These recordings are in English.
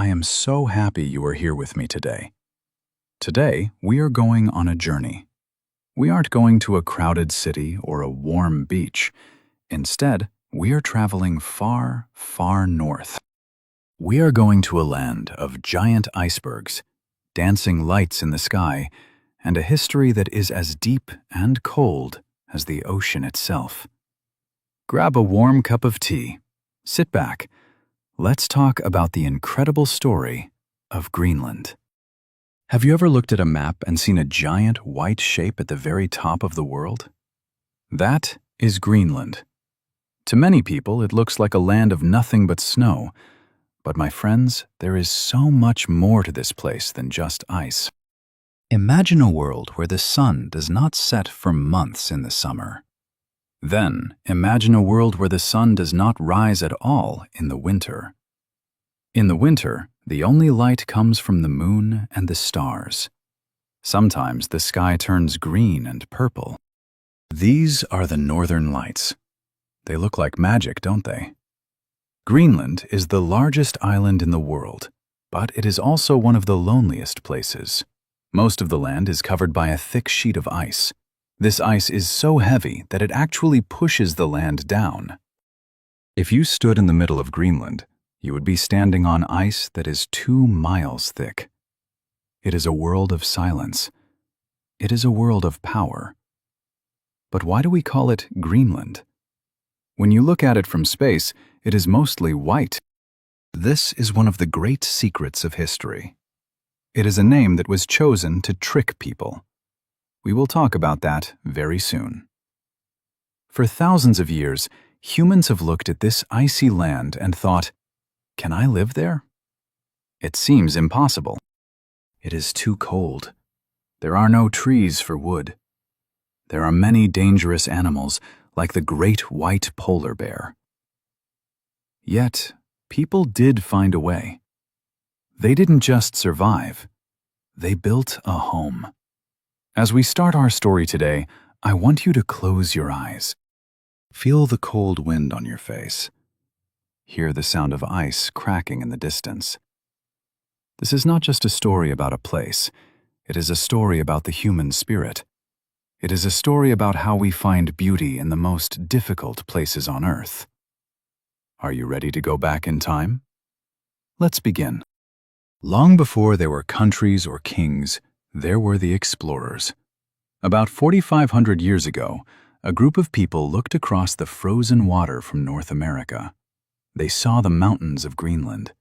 I am so happy you are here with me today. Today, we are going on a journey. We aren't going to a crowded city or a warm beach. Instead, we are traveling far, far north. We are going to a land of giant icebergs, dancing lights in the sky, and a history that is as deep and cold as the ocean itself. Grab a warm cup of tea, sit back. Let's talk about the incredible story of Greenland. Have you ever looked at a map and seen a giant white shape at the very top of the world? That is Greenland. To many people, it looks like a land of nothing but snow. But my friends, there is so much more to this place than just ice. Imagine a world where the sun does not set for months in the summer. Then, imagine a world where the sun does not rise at all in the winter. In the winter, the only light comes from the moon and the stars. Sometimes the sky turns green and purple. These are the northern lights. They look like magic, don't they? Greenland is the largest island in the world, but it is also one of the loneliest places. Most of the land is covered by a thick sheet of ice. This ice is so heavy that it actually pushes the land down. If you stood in the middle of Greenland, you would be standing on ice that is 2 miles thick. It is a world of silence. It is a world of power. But why do we call it Greenland? When you look at it from space, it is mostly white. This is one of the great secrets of history. It is a name that was chosen to trick people. We will talk about that very soon. For thousands of years, humans have looked at this icy land and thought, can I live there? It seems impossible. It is too cold. There are no trees for wood. There are many dangerous animals, like the great white polar bear. Yet, people did find a way. They didn't just survive. They built a home. As we start our story today, I want you to close your eyes. Feel the cold wind on your face. Hear the sound of ice cracking in the distance. This is not just a story about a place. It is a story about the human spirit. It is a story about how we find beauty in the most difficult places on Earth. Are you ready to go back in time? Let's begin. Long before there were countries or kings, there were the explorers. About 4,500 years ago, a group of people looked across the frozen water from North America. They saw the mountains of Greenland.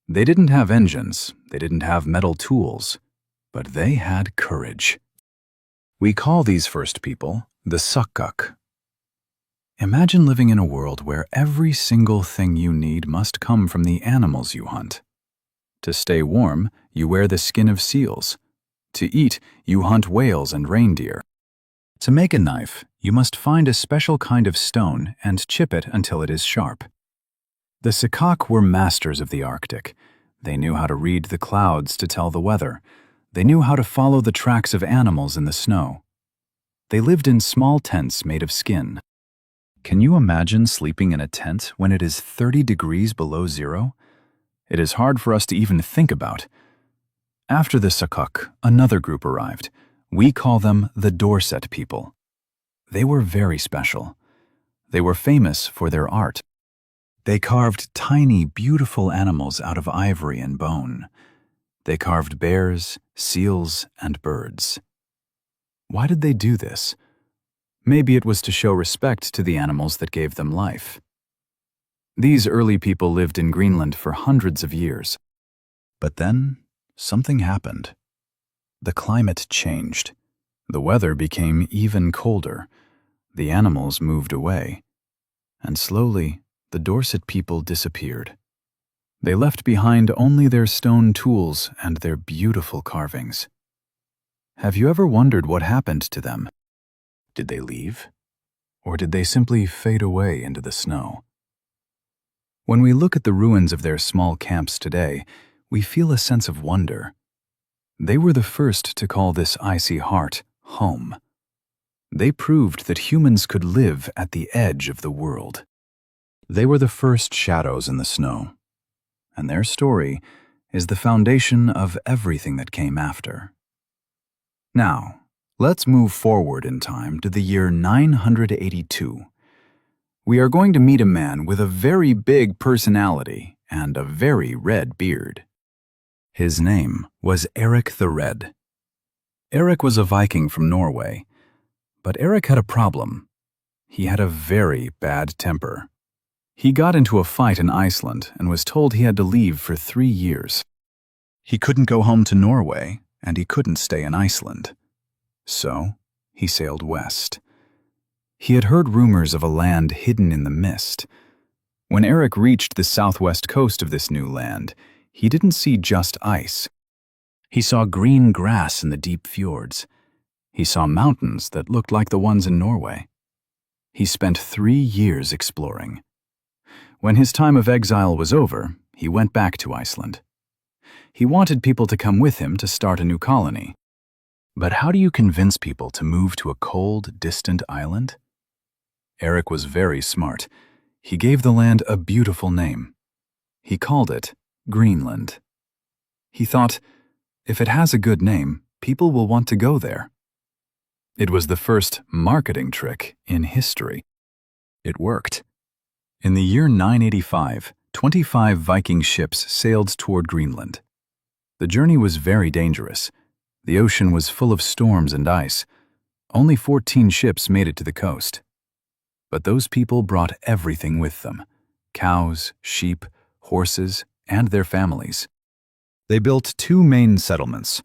They didn't have engines, they didn't have metal tools, but they had courage. We call these first people the Sukkuk. Imagine living in a world where every single thing you need must come from the animals you hunt. To stay warm, you wear the skin of seals. To eat, you hunt whales and reindeer. To make a knife, you must find a special kind of stone and chip it until it is sharp. The Sukkuk were masters of the Arctic. They knew how to read the clouds to tell the weather. They knew how to follow the tracks of animals in the snow. They lived in small tents made of skin. Can you imagine sleeping in a tent when it is 30 degrees below zero? It is hard for us to even think about. After the Sukkuk, another group arrived. We call them the Dorset people. They were very special. They were famous for their art. They carved tiny, beautiful animals out of ivory and bone. They carved bears, seals, and birds. Why did they do this? Maybe it was to show respect to the animals that gave them life. These early people lived in Greenland for hundreds of years. But then, something happened. The climate changed. The weather became even colder. The animals moved away. And slowly, the Dorset people disappeared. They left behind only their stone tools and their beautiful carvings. Have you ever wondered what happened to them? Did they leave? Or did they simply fade away into the snow? When we look at the ruins of their small camps today, we feel a sense of wonder. They were the first to call this icy heart home. They proved that humans could live at the edge of the world. They were the first shadows in the snow. And their story, is the foundation of everything that came after. Now, let's move forward in time to the year 982. We are going to meet a man with a very big personality and a very red beard. His name was Erik the Red. Erik was a Viking from Norway, but Erik had a problem. He had a very bad temper. He got into a fight in Iceland and was told he had to leave for 3 years. He couldn't go home to Norway, and he couldn't stay in Iceland. So, he sailed west. He had heard rumors of a land hidden in the mist. When Erik reached the southwest coast of this new land, he didn't see just ice. He saw green grass in the deep fjords. He saw mountains that looked like the ones in Norway. He spent 3 years exploring. When his time of exile was over, he went back to Iceland. He wanted people to come with him to start a new colony. But how do you convince people to move to a cold, distant island? Erik was very smart. He gave the land a beautiful name. He called it Greenland. He thought, if it has a good name, people will want to go there. It was the first marketing trick in history. It worked. In the year 985, 25 Viking ships sailed toward Greenland. The journey was very dangerous. The ocean was full of storms and ice. Only 14 ships made it to the coast. But those people brought everything with them: cows, sheep, horses, and their families. They built 2 main settlements.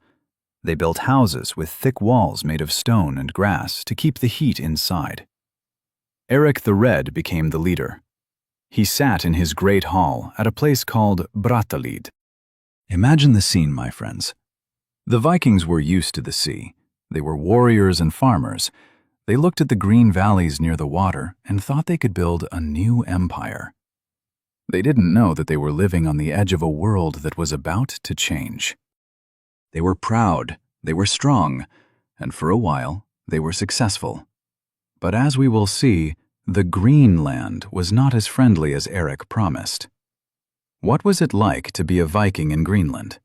They built houses with thick walls made of stone and grass to keep the heat inside. Erik the Red became the leader. He sat in his great hall at a place called Brattahlid. Imagine the scene, my friends. The Vikings were used to the sea. They were warriors and farmers. They looked at the green valleys near the water and thought they could build a new empire. They didn't know that they were living on the edge of a world that was about to change. They were proud, they were strong, and for a while, they were successful. But as we will see, the Greenland was not as friendly as Erik promised. What was it like to be a Viking in Greenland?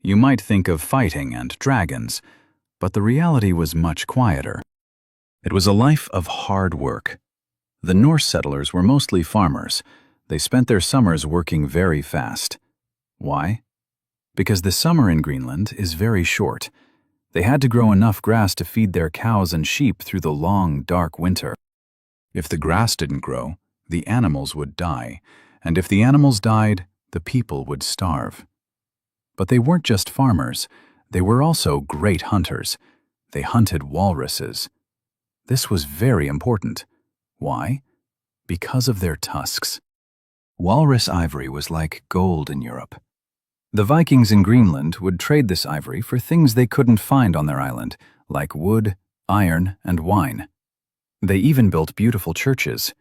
You might think of fighting and dragons, but the reality was much quieter. It was a life of hard work. The Norse settlers were mostly farmers. They spent their summers working very fast. Why? Because the summer in Greenland is very short. They had to grow enough grass to feed their cows and sheep through the long, dark winter. If the grass didn't grow, the animals would die, and if the animals died, the people would starve. But they weren't just farmers. They were also great hunters. They hunted walruses. This was very important. Why? Because of their tusks. Walrus ivory was like gold in Europe. The Vikings in Greenland would trade this ivory for things they couldn't find on their island, like wood, iron, and wine. They even built beautiful churches.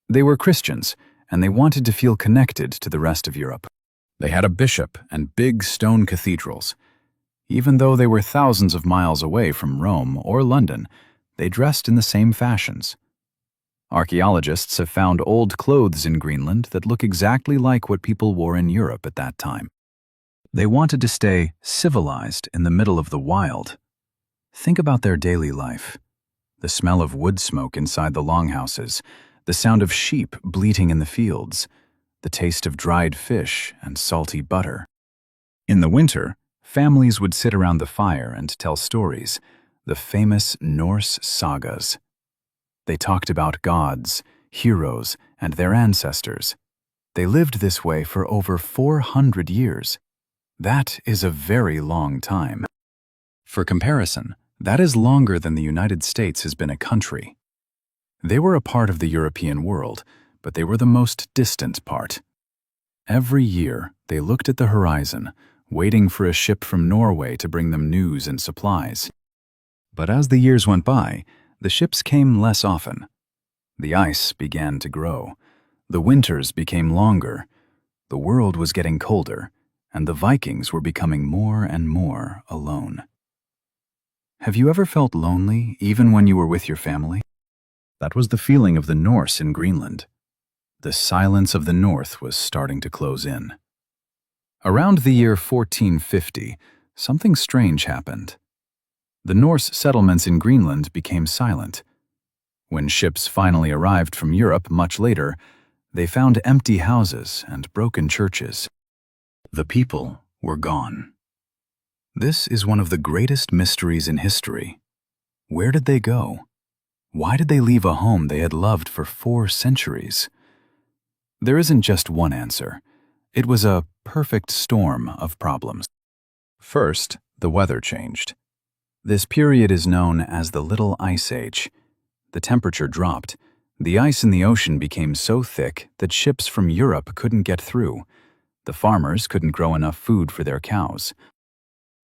They were Christians, and they wanted to feel connected to the rest of Europe. They had a bishop and big stone cathedrals. Even though they were thousands of miles away from Rome or London, they dressed in the same fashions. Archaeologists have found old clothes in Greenland that look exactly like what people wore in Europe at that time. They wanted to stay civilized in the middle of the wild. Think about their daily life. The smell of wood smoke inside the longhouses, the sound of sheep bleating in the fields, the taste of dried fish and salty butter. In the winter, families would sit around the fire and tell stories, the famous Norse sagas. They talked about gods, heroes, and their ancestors. They lived this way for over 400 years. That is a very long time. For comparison, that is longer than the United States has been a country. They were a part of the European world, but they were the most distant part. Every year, they looked at the horizon, waiting for a ship from Norway to bring them news and supplies. But as the years went by, the ships came less often. The ice began to grow. The winters became longer. The world was getting colder, and the Vikings were becoming more and more alone. Have you ever felt lonely even when you were with your family? That was the feeling of the Norse in Greenland. The silence of the north was starting to close in. Around the year 1450, something strange happened. The Norse settlements in Greenland became silent. When ships finally arrived from Europe much later, they found empty houses and broken churches. The people were gone. This is one of the greatest mysteries in history. Where did they go? Why did they leave a home they had loved for 4 centuries? There isn't just one answer. It was a perfect storm of problems. First, the weather changed. This period is known as the Little Ice Age. The temperature dropped. The ice in the ocean became so thick that ships from Europe couldn't get through. The farmers couldn't grow enough food for their cows.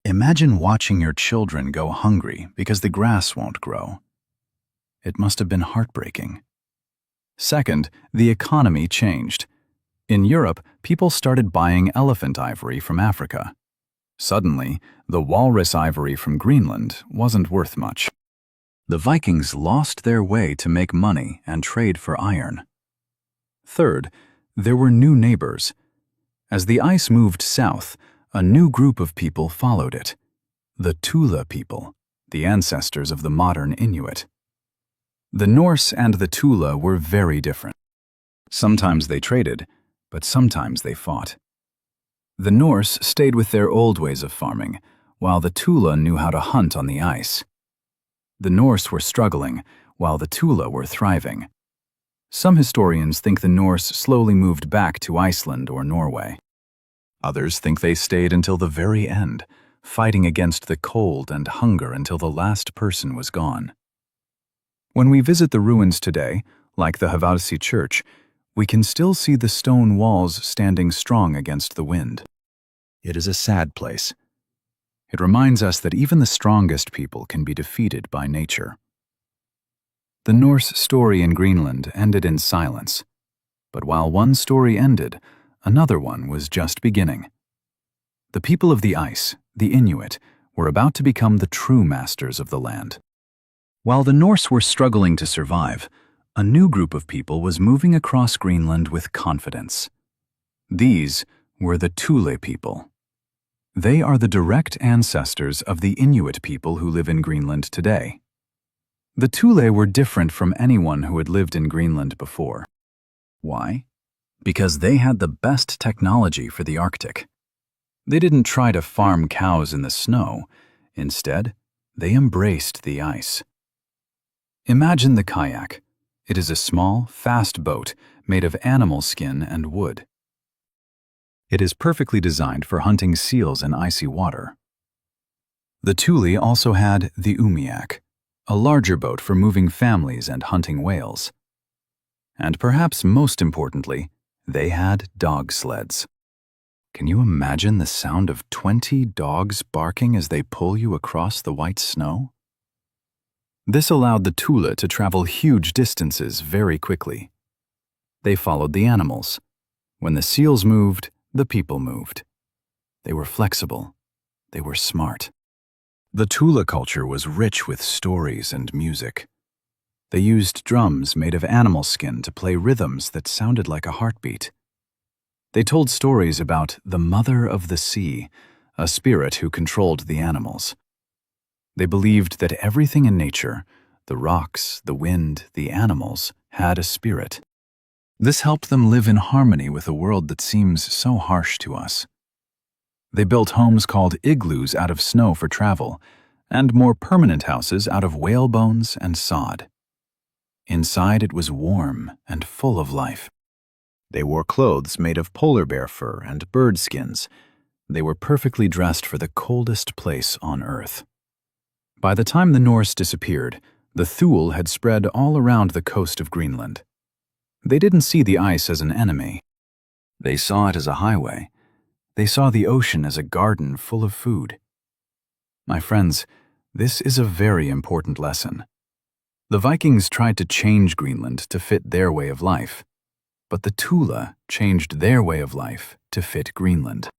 Imagine watching your children go hungry because the grass won't grow. It must have been heartbreaking. Second, the economy changed. In Europe, people started buying elephant ivory from Africa. Suddenly, the walrus ivory from Greenland wasn't worth much. The Vikings lost their way to make money and trade for iron. Third, there were new neighbors. As the ice moved south, a new group of people followed it. The Tula people, the ancestors of the modern Inuit. The Norse and the Tula were very different. Sometimes they traded, but sometimes they fought. The Norse stayed with their old ways of farming, while the Tula knew how to hunt on the ice. The Norse were struggling, while the Tula were thriving. Some historians think the Norse slowly moved back to Iceland or Norway. Others think they stayed until the very end, fighting against the cold and hunger until the last person was gone. When we visit the ruins today, like the Hvalsey Church, we can still see the stone walls standing strong against the wind. It is a sad place. It reminds us that even the strongest people can be defeated by nature. The Norse story in Greenland ended in silence. But while one story ended, another one was just beginning. The people of the ice, the Inuit, were about to become the true masters of the land. While the Norse were struggling to survive, a new group of people was moving across Greenland with confidence. These were the Thule people. They are the direct ancestors of the Inuit people who live in Greenland today. The Thule were different from anyone who had lived in Greenland before. Why? Because they had the best technology for the Arctic. They didn't try to farm cows in the snow. Instead, they embraced the ice. Imagine the kayak. It is a small, fast boat made of animal skin and wood. It is perfectly designed for hunting seals in icy water. The Thule also had the umiak, a larger boat for moving families and hunting whales. And perhaps most importantly, they had dog sleds. Can you imagine the sound of 20 dogs barking as they pull you across the white snow? This allowed the Thule to travel huge distances very quickly. They followed the animals. When the seals moved, the people moved. They were flexible. They were smart. The Thule culture was rich with stories and music. They used drums made of animal skin to play rhythms that sounded like a heartbeat. They told stories about the Mother of the Sea, a spirit who controlled the animals. They believed that everything in nature, the rocks, the wind, the animals, had a spirit. This helped them live in harmony with a world that seems so harsh to us. They built homes called igloos out of snow for travel, and more permanent houses out of whale bones and sod. Inside it was warm and full of life. They wore clothes made of polar bear fur and bird skins. They were perfectly dressed for the coldest place on Earth. By the time the Norse disappeared, the Thule had spread all around the coast of Greenland. They didn't see the ice as an enemy. They saw it as a highway. They saw the ocean as a garden full of food. My friends, this is a very important lesson. The Vikings tried to change Greenland to fit their way of life, but the Thule changed their way of life to fit Greenland.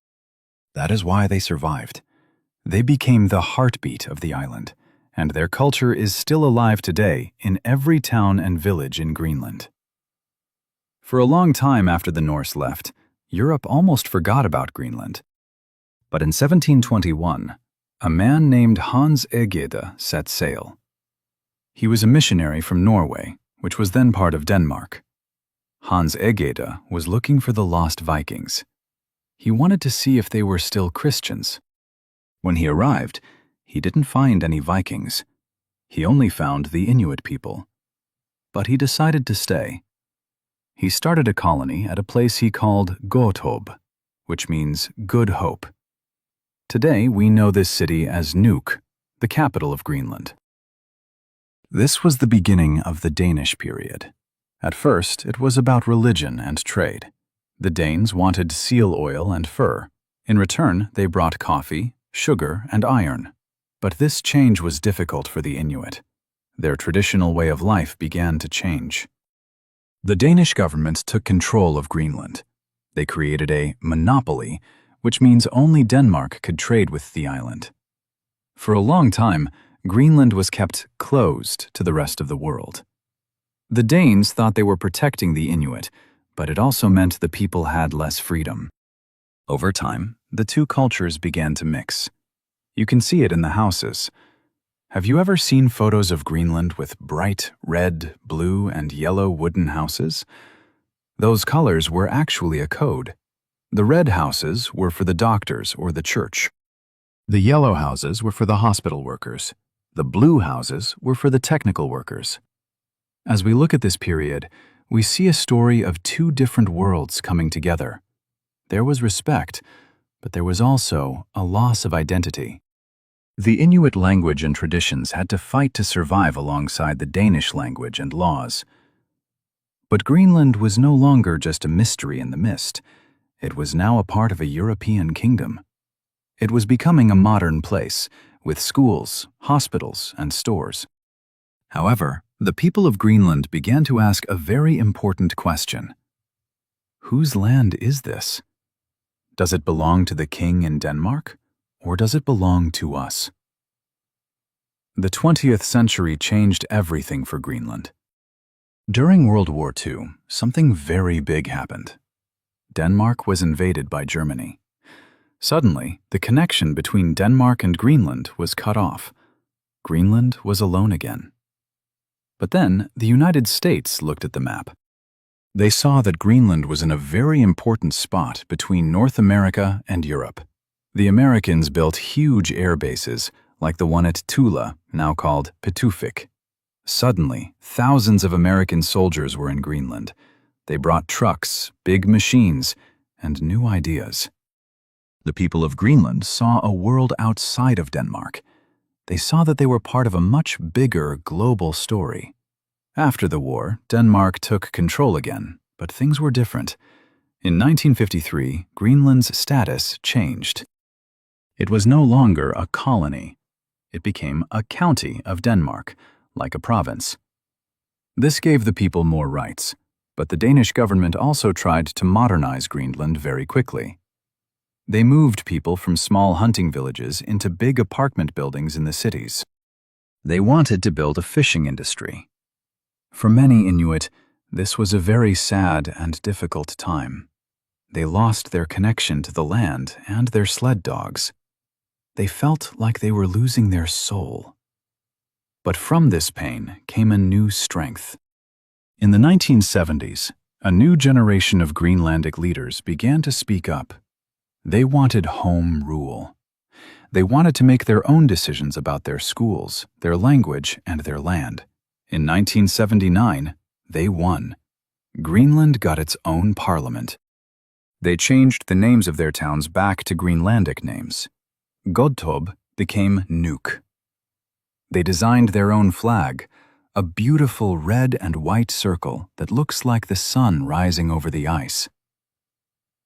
That is why they survived. They became the heartbeat of the island, and their culture is still alive today in every town and village in Greenland. For a long time after the Norse left, Europe almost forgot about Greenland. But in 1721, a man named Hans Egede set sail. He was a missionary from Norway, which was then part of Denmark. Hans Egede was looking for the lost Vikings. He wanted to see if they were still Christians. When he arrived, he didn't find any Vikings. He only found the Inuit people. But he decided to stay. He started a colony at a place he called Godthaab, which means Good Hope. Today, we know this city as Nuuk, the capital of Greenland. This was the beginning of the Danish period. At first, it was about religion and trade. The Danes wanted seal oil and fur. In return, they brought coffee, sugar, and iron. But this change was difficult for the Inuit. Their traditional way of life began to change. The Danish government took control of Greenland. They created a monopoly, which means only Denmark could trade with the island. For a long time, Greenland was kept closed to the rest of the world. The Danes thought they were protecting the Inuit, but it also meant the people had less freedom. Over time, the two cultures began to mix. You can see it in the houses. Have you ever seen photos of Greenland with bright red, blue, and yellow wooden houses? Those colors were actually a code. The red houses were for the doctors or the church. The yellow houses were for the hospital workers. The blue houses were for the technical workers. As we look at this period, we see a story of two different worlds coming together. There was respect, but there was also a loss of identity. The Inuit language and traditions had to fight to survive alongside the Danish language and laws. But Greenland was no longer just a mystery in the mist. It was now a part of a European kingdom. It was becoming a modern place, with schools, hospitals, and stores. However, the people of Greenland began to ask a very important question. Whose land is this? Does it belong to the king in Denmark, or does it belong to us? The 20th century changed everything for Greenland. During World War II, something very big happened. Denmark was invaded by Germany. Suddenly, the connection between Denmark and Greenland was cut off. Greenland was alone again. But then, the United States looked at the map. They saw that Greenland was in a very important spot between North America and Europe. The Americans built huge air bases, like the one at Tula, now called Pituffik. Suddenly, thousands of American soldiers were in Greenland. They brought trucks, big machines, and new ideas. The people of Greenland saw a world outside of Denmark. They saw that they were part of a much bigger global story. After the war, Denmark took control again, but things were different. In 1953, Greenland's status changed. It was no longer a colony. It became a county of Denmark, like a province. This gave the people more rights, but the Danish government also tried to modernize Greenland very quickly. They moved people from small hunting villages into big apartment buildings in the cities. They wanted to build a fishing industry. For many Inuit, this was a very sad and difficult time. They lost their connection to the land and their sled dogs. They felt like they were losing their soul. But from this pain came a new strength. In the 1970s, a new generation of Greenlandic leaders began to speak up. They wanted home rule. They wanted to make their own decisions about their schools, their language, and their land. In 1979, they won. Greenland got its own parliament. They changed the names of their towns back to Greenlandic names. Godthaab became Nuuk. They designed their own flag, a beautiful red and white circle that looks like the sun rising over the ice.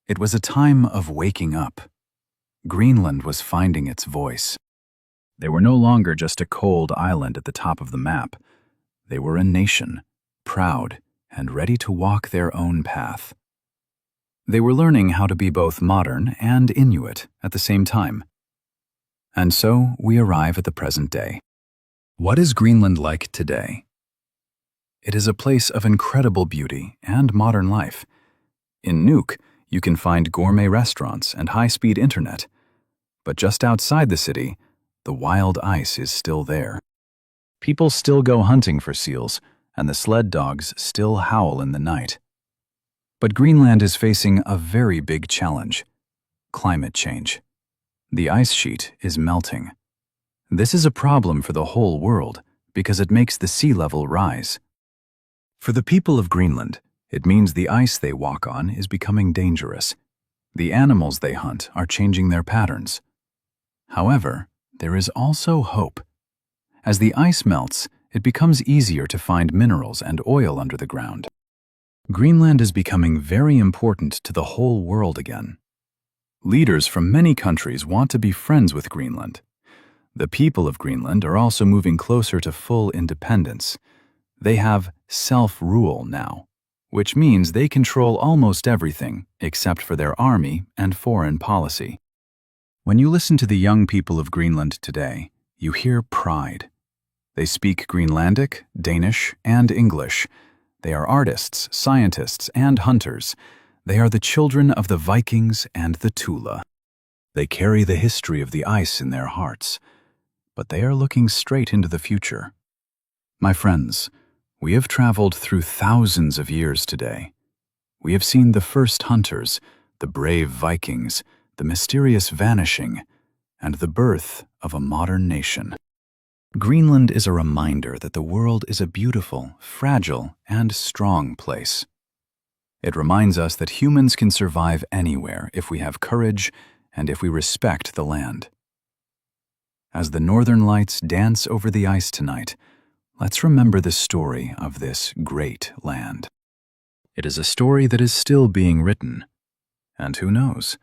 It was a time of waking up. Greenland was finding its voice. They were no longer just a cold island at the top of the map. They were a nation, proud and ready to walk their own path. They were learning how to be both modern and Inuit at the same time. And so we arrive at the present day. What is Greenland like today? It is a place of incredible beauty and modern life. In Nuuk, You can find gourmet restaurants and high-speed internet. But just outside the city, the wild ice is still there. People still go hunting for seals, and the sled dogs still howl in the night. But Greenland is facing a very big challenge: climate change. The ice sheet is melting. This is a problem for the whole world because it makes the sea level rise. For the people of Greenland, it means the ice they walk on is becoming dangerous. The animals they hunt are changing their patterns. However, there is also hope. As the ice melts, it becomes easier to find minerals and oil under the ground. Greenland is becoming very important to the whole world again. Leaders from many countries want to be friends with Greenland. The people of Greenland are also moving closer to full independence. They have self-rule now, which means they control almost everything except for their army and foreign policy. When you listen to the young people of Greenland today, you hear pride. They speak Greenlandic, Danish, and English. They are artists, scientists, and hunters. They are the children of the Vikings and the Tula. They carry the history of the ice in their hearts, but they are looking straight into the future. My friends, we have traveled through thousands of years today. We have seen the first hunters, the brave Vikings, the mysterious vanishing, and the birth of a modern nation. Greenland is a reminder that the world is a beautiful, fragile, and strong place. It reminds us that humans can survive anywhere if we have courage and if we respect the land. As the northern lights dance over the ice tonight, let's remember the story of this great land. It is a story that is still being written. And who knows,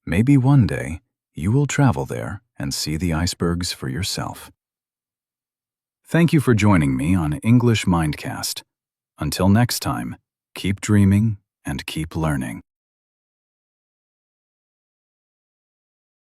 maybe one day you will travel there and see the icebergs for yourself. Thank you for joining me on English Mindcast. Until next time, keep dreaming and keep learning.